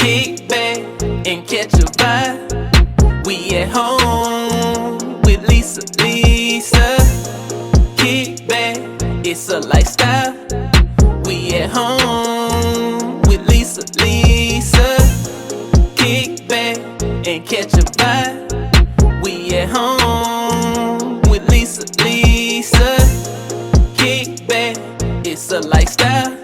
Kick back and catch a vibe. We at home with Lisa. Kick back, it's a lifestyle. We at home with Lisa. Kick back and catch a vibe. We at home with Lisa. Kick back, it's a lifestyle.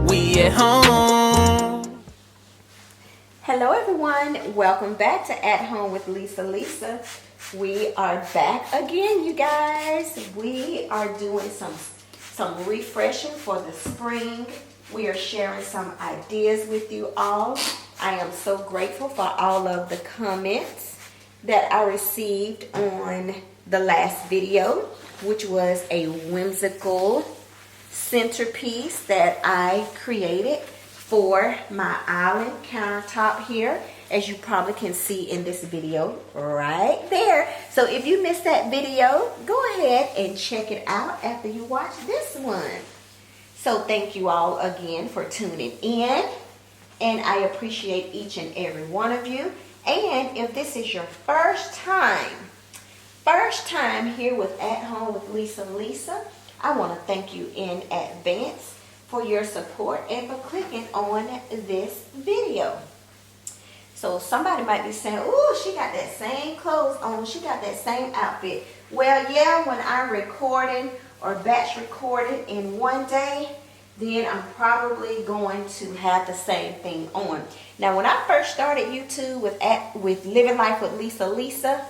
We at home. Hello everyone, welcome back to At Home with Lisa. We are back again, you guys. We are doing some refreshing for the spring. We are sharing some ideas with you all. I am so grateful for all of the comments that I received on the last video, which was a whimsical centerpiece that I created for my island countertop here, as you probably can see in this video right there. So if you missed that video, go ahead and check it out after you watch this one. So thank you all again for tuning in, and I appreciate each and every one of you. And if this is your first time here with At Home with Lisa, I want to thank you in advance for your support and for clicking on this video. So somebody might be saying, "Ooh, she got that same clothes on, she got that same outfit." Well, yeah, when I'm recording or batch recording in one day, then I'm probably going to have the same thing on. Now, when I first started YouTube with Living Life with Lisa,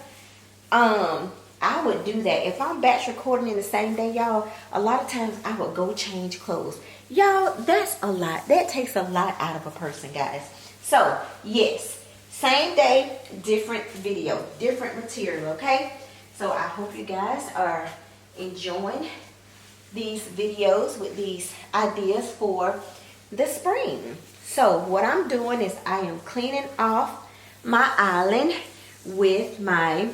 I would do that. If I'm batch recording in the same day, y'all, a lot of times I would go change clothes. Y'all, that's a lot. That takes a lot out of a person, guys. So, yes, same day, different video, different material, okay? So I hope you guys are enjoying these videos with these ideas for the spring. So what I'm doing is I am cleaning off my island with my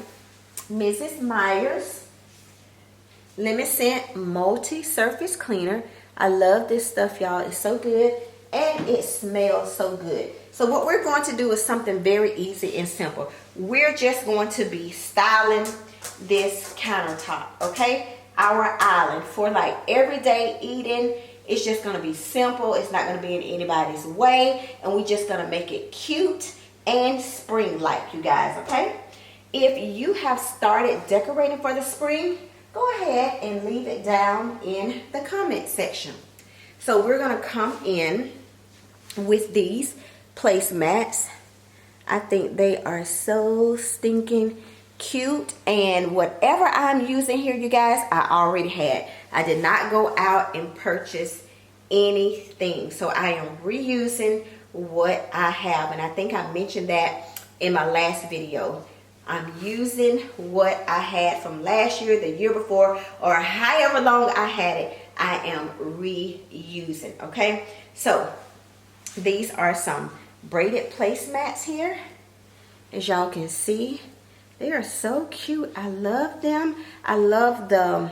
Mrs. Meyer's Lemon Scent Multi-Surface Cleaner. I love this stuff, y'all. It's so good and it smells so good. So what we're going to do is something very easy and simple. We're just going to be styling this countertop, okay? Our island for like everyday eating. It's just going to be simple. It's not going to be in anybody's way, and we're just going to make it cute and spring-like, you guys, okay? If you have started decorating for the spring, go ahead and leave it down in the comment section. So we're going to come in with these placemats. I think they are so stinking cute, and whatever I'm using here, you guys, I already had. I did not go out and purchase anything, so I am reusing what I have, and I think I mentioned that in my last video. I'm using what I had from last year, the year before, or however long I had it. I am reusing, okay? So these are some braided placemats here. As y'all can see, they are so cute. I love them. I love the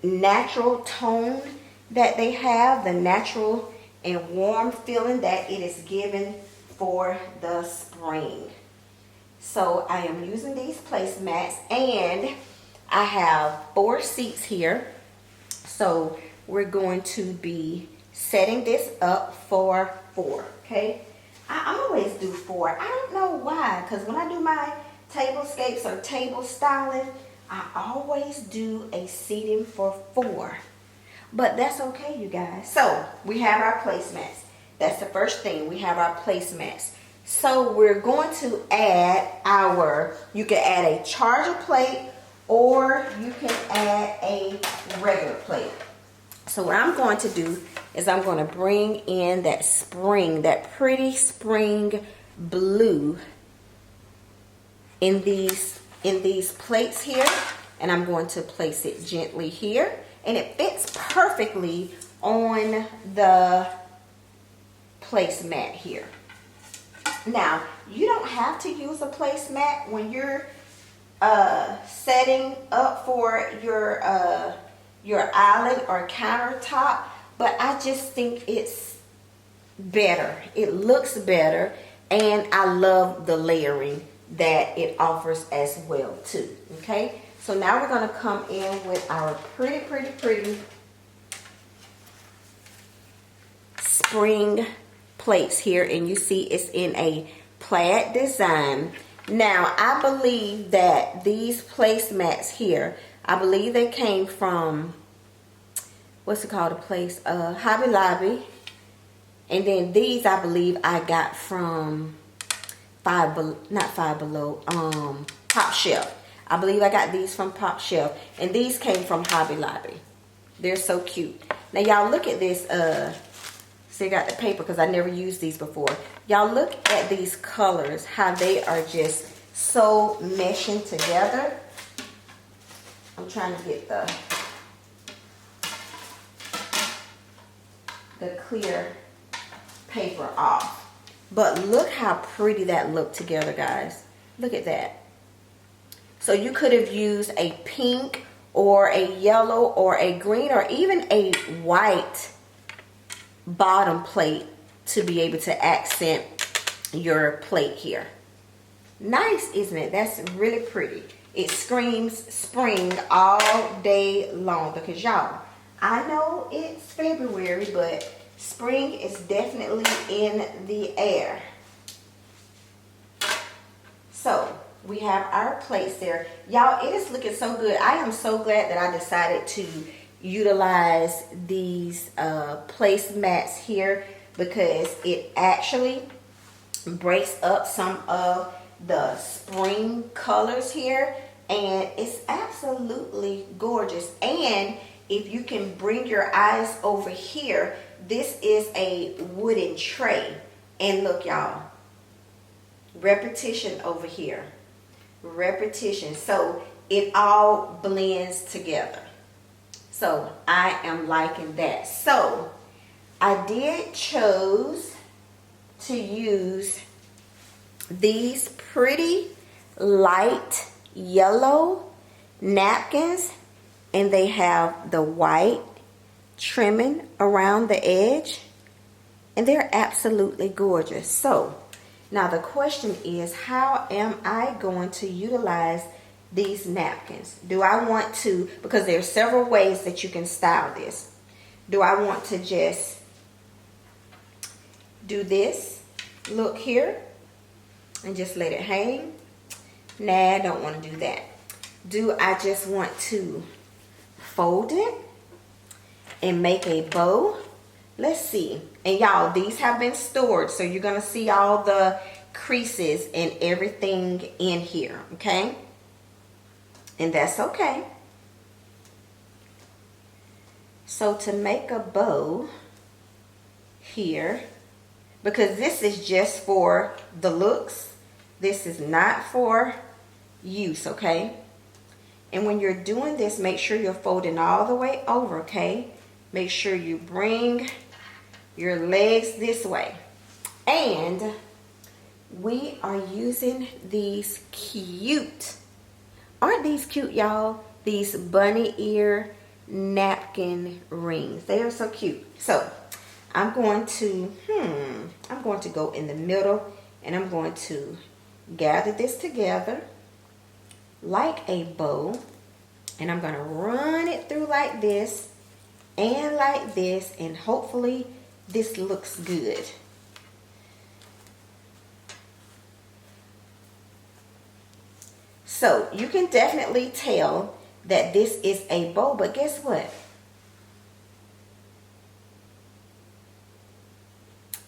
natural tone that they have, the natural and warm feeling that it is given for the spring. So I am using these placemats, and I have 4 seats here. So we're going to be setting this up for 4, okay? I always do 4. I don't know why, because when I do my tablescapes or table styling, I always do a seating for 4. But that's okay, you guys. So we have our placemats. That's the first thing. We have our placemats. So we're going to add you can add a charger plate, or you can add a regular plate. So what I'm going to do is I'm going to bring in that pretty spring blue in these plates here, and I'm going to place it gently here, and it fits perfectly on the placemat here. Now, you don't have to use a placemat when you're setting up for your island or countertop, but I just think it's better. It looks better, And I love the layering that it offers as well too. Okay, so now we're going to come in with our pretty spring plates here, and you see it's in a plaid design. Now I believe that these placemats here, I believe they came from, what's it called, a place, Hobby Lobby. And then these I believe I got from Top Shelf. I believe I got these from Top Shelf, and these came from Hobby Lobby. They're so cute. Now y'all look at this. See, I got the paper because I never used these before. Y'all look at these colors, how they are just so meshing together. I'm trying to get the clear paper off. But look how pretty that looked together, guys. Look at that. So you could have used a pink or a yellow or a green or even a white bottom plate to be able to accent your plate here. Nice, isn't it? That's really pretty. It screams spring all day long because y'all, I know it's February, but spring is definitely in the air. So we have our plates there. Y'all, it is looking so good. I am so glad that I decided to utilize these placemats here because it actually breaks up some of the spring colors here, and it's absolutely gorgeous. And if you can bring your eyes over here, this is a wooden tray, and look y'all, repetition over here, repetition, so it all blends together. So I am liking that. So I did chose to use these pretty light yellow napkins, and they have the white trimming around the edge, and they're absolutely gorgeous. So now the question is, how am I going to utilize these napkins? Do I want to, because there are several ways that you can style this. Do I want to just do this look here and just let it hang? Nah, I don't want to do that. Do I just want to fold it and make a bow? Let's see. And y'all, these have been stored, so you're gonna see all the creases and everything in here, okay? And that's okay. So to make a bow here, because this is just for the looks, this is not for use, okay? And when you're doing this, make sure you're folding all the way over, okay? Make sure you bring your legs this way. And we are using these cute, aren't these cute, y'all? These bunny ear napkin rings. They are so cute. So I'm going to go in the middle, and I'm going to gather this together like a bow, and I'm going to run it through like this and like this, and hopefully this looks good. So you can definitely tell that this is a bow, but guess what?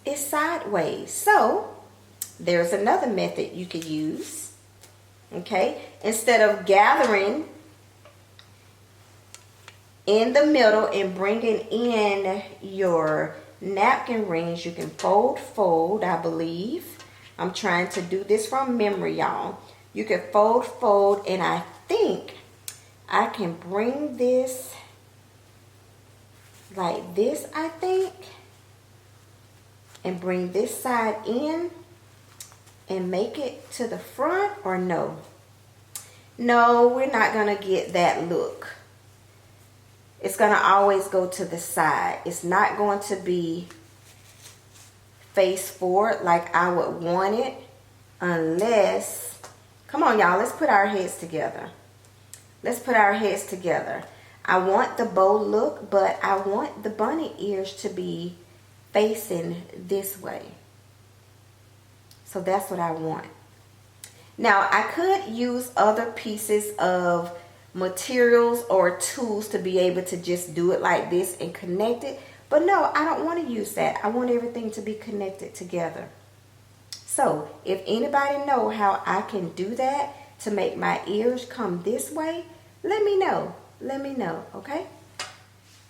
It's sideways. So there's another method you could use. Okay, instead of gathering in the middle and bringing in your napkin rings, you can fold, I believe. I'm trying to do this from memory, y'all. You can fold, and I think I can bring this like this, I think, and bring this side in and make it to the front, or no? No, we're not gonna get that look. It's gonna always go to the side. It's not going to be face forward like I would want it, unless, come on y'all, let's put our heads together. Let's put our heads together. I want the bow look, but I want the bunny ears to be facing this way. So that's what I want. Now, I could use other pieces of materials or tools to be able to just do it like this and connect it. But no, I don't want to use that. I want everything to be connected together. So, if anybody know how I can do that to make my ears come this way, let me know. Let me know, okay?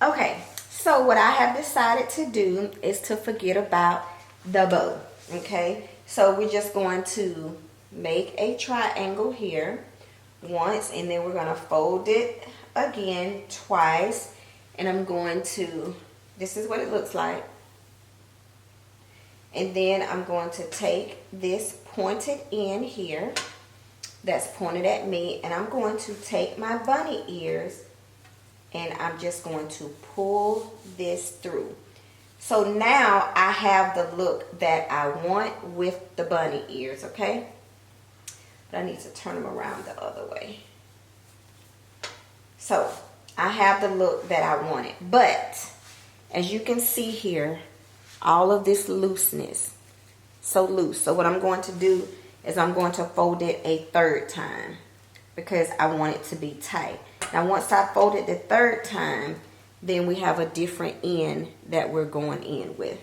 Okay, so what I have decided to do is to forget about the bow, okay? So we're just going to make a triangle here once, and then we're going to fold it again twice, and I'm going to, this is what it looks like. And then I'm going to take this pointed end here that's pointed at me, and I'm going to take my bunny ears and I'm just going to pull this through. So now I have the look that I want with the bunny ears, okay? But I need to turn them around the other way. So I have the look that I wanted, but as you can see here, all of this looseness, so loose. So what I'm going to do is I'm going to fold it a third time because I want it to be tight. Now once I fold it the third time, then we have a different end that we're going in with.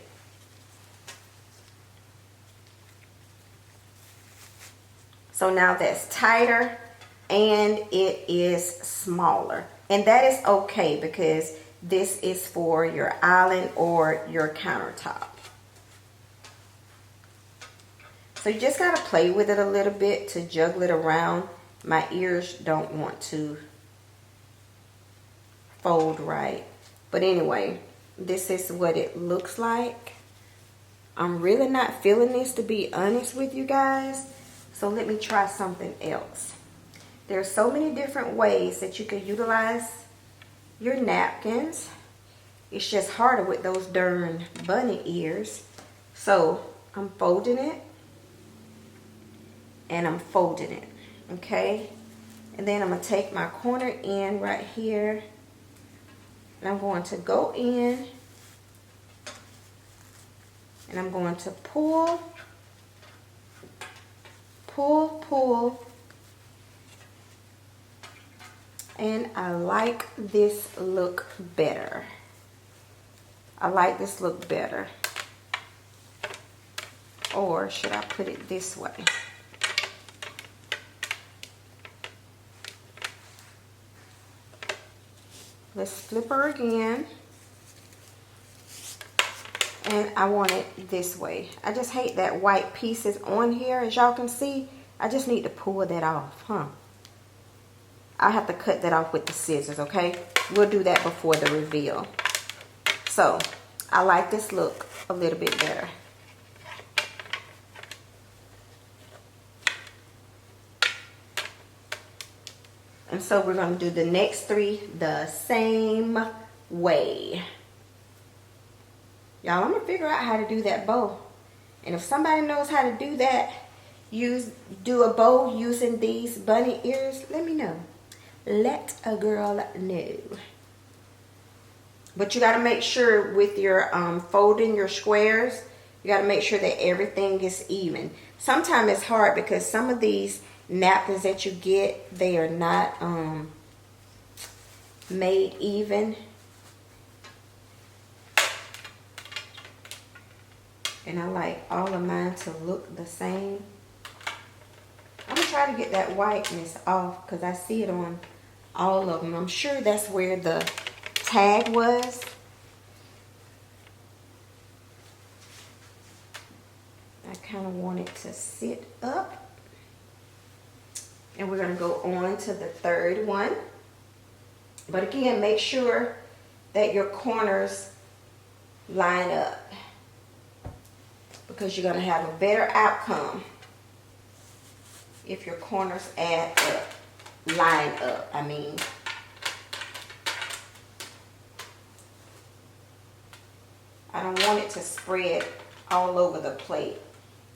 So now that's tighter and it is smaller. And that is okay because this is for your island or your countertop. So you just got to play with it a little bit to juggle it around. My ears don't want to fold right. But anyway, this is what it looks like. I'm really not feeling this, to be honest with you guys. So let me try something else. There's so many different ways that you can utilize your napkins. It's just harder with those darn bunny ears. So I'm folding it and I'm folding it, okay? And then I'm gonna take my corner end right here and I'm going to go in and I'm going to pull, and I like this look better. I like this look better. Or should I put it this way? Let's flip her again. And I want it this way. I just hate that white piece is on here. As y'all can see, I just need to pull that off, huh? I have to cut that off with the scissors, okay? We'll do that before the reveal. So, I like this look a little bit better. And so we're going to do the next three the same way. Y'all, I'm going to figure out how to do that bow. And if somebody knows how to do that, do a bow using these bunny ears, let me know. Let a girl know. But you got to make sure with your folding your squares, you got to make sure that everything is even. Sometimes it's hard because some of these napkins that you get, they are not made even. And I like all of mine to look the same. I'm going to try to get that whiteness off because I see it on all of them. I'm sure that's where the tag was. I kind of want it to sit up. And we're going to go on to the third one. But again, make sure that your corners line up, because you're going to have a better outcome if your corners line up, I mean. I don't want it to spread all over the plate.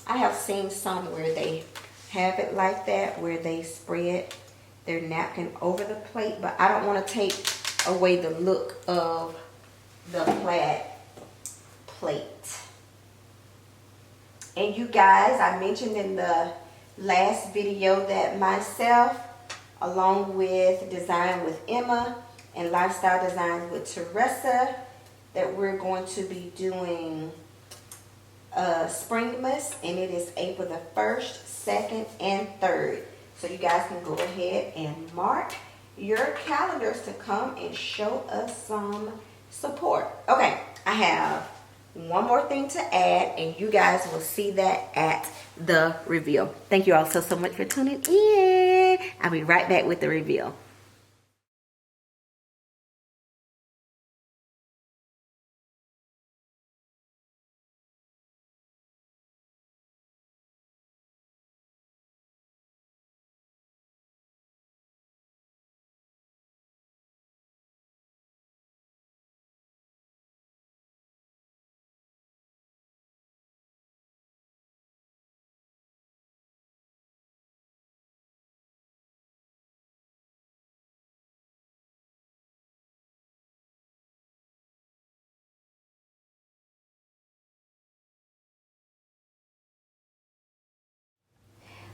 I have seen some where they have it like that, where they spread their napkin over the plate, but I don't want to take away the look of the plaid plate. And you guys, I mentioned in the last video that myself, along with Design with Emma and Lifestyle Designs with Teresa, that we're going to be doing Springmas, and it is April the 1st, 2nd, and 3rd. So you guys can go ahead and mark your calendars to come and show us some support. Okay, I have one more thing to add, and you guys will see that at the reveal. Thank you all so much for tuning in. I'll be right back with the reveal.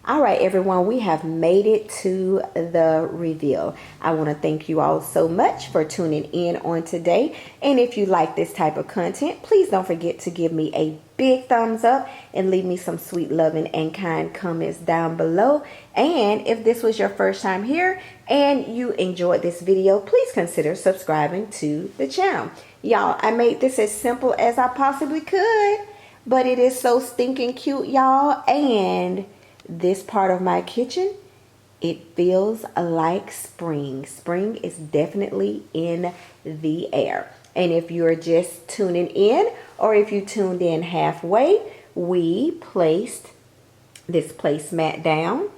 All right, everyone, we have made it to the reveal. I want to thank you all so much for tuning in on today. And if you like this type of content, please don't forget to give me a big thumbs up and leave me some sweet, loving, and kind comments down below. And if this was your first time here and you enjoyed this video, please consider subscribing to the channel. Y'all, I made this as simple as I possibly could, but it is so stinking cute, y'all. And this part of my kitchen, it feels like spring. Spring is definitely in the air. And if you're just tuning in, or if you tuned in halfway, we placed this placemat down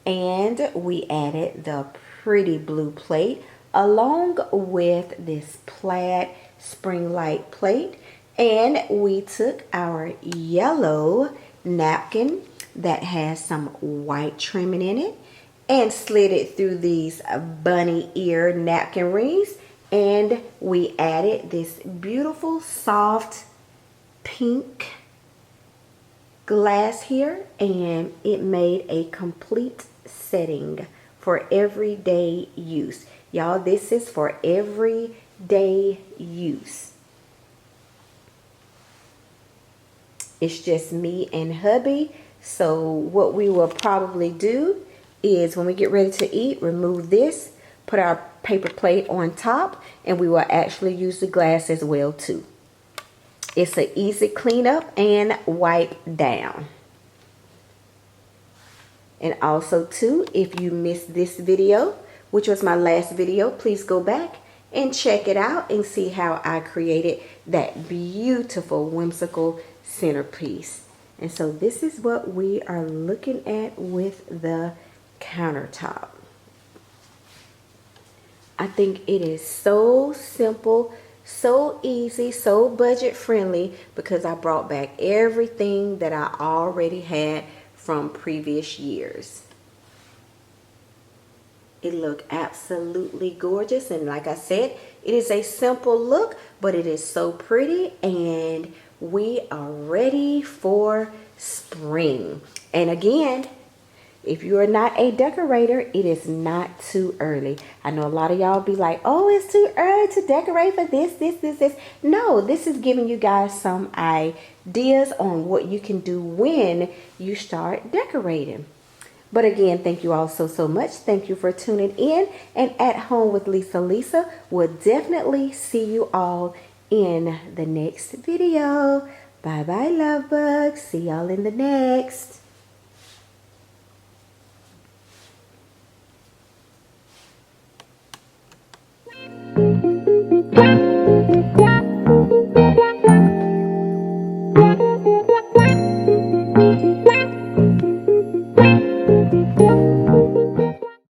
and we added the pretty blue plate along with this plaid spring light plate. And we took our yellow napkin that has some white trimming in it and slid it through these bunny ear napkin rings, and we added this beautiful soft pink glass here, and it made a complete setting for everyday use. Y'all, this is for everyday use. It's just me and hubby. So what we will probably do is when we get ready to eat, remove this, put our paper plate on top, and we will actually use the glass as well too. It's an easy cleanup and wipe down. And also too, if you missed this video, which was my last video, please go back and check it out and see how I created that beautiful whimsical centerpiece. And so this is what we are looking at with the countertop. I think it is so simple, so easy, so budget friendly, because I brought back everything that I already had from previous years. It looked absolutely gorgeous, and like I said, it is a simple look, but it is so pretty, and we are ready for spring. And again, if you are not a decorator, it is not too early. I know a lot of y'all be like, oh, it's too early to decorate for this. No, this is giving you guys some ideas on what you can do when you start decorating. But again, thank you all so much. Thank you for tuning in. And At Home with Lisa will definitely see you all in the next video. Bye bye, love bugs. See y'all in the next.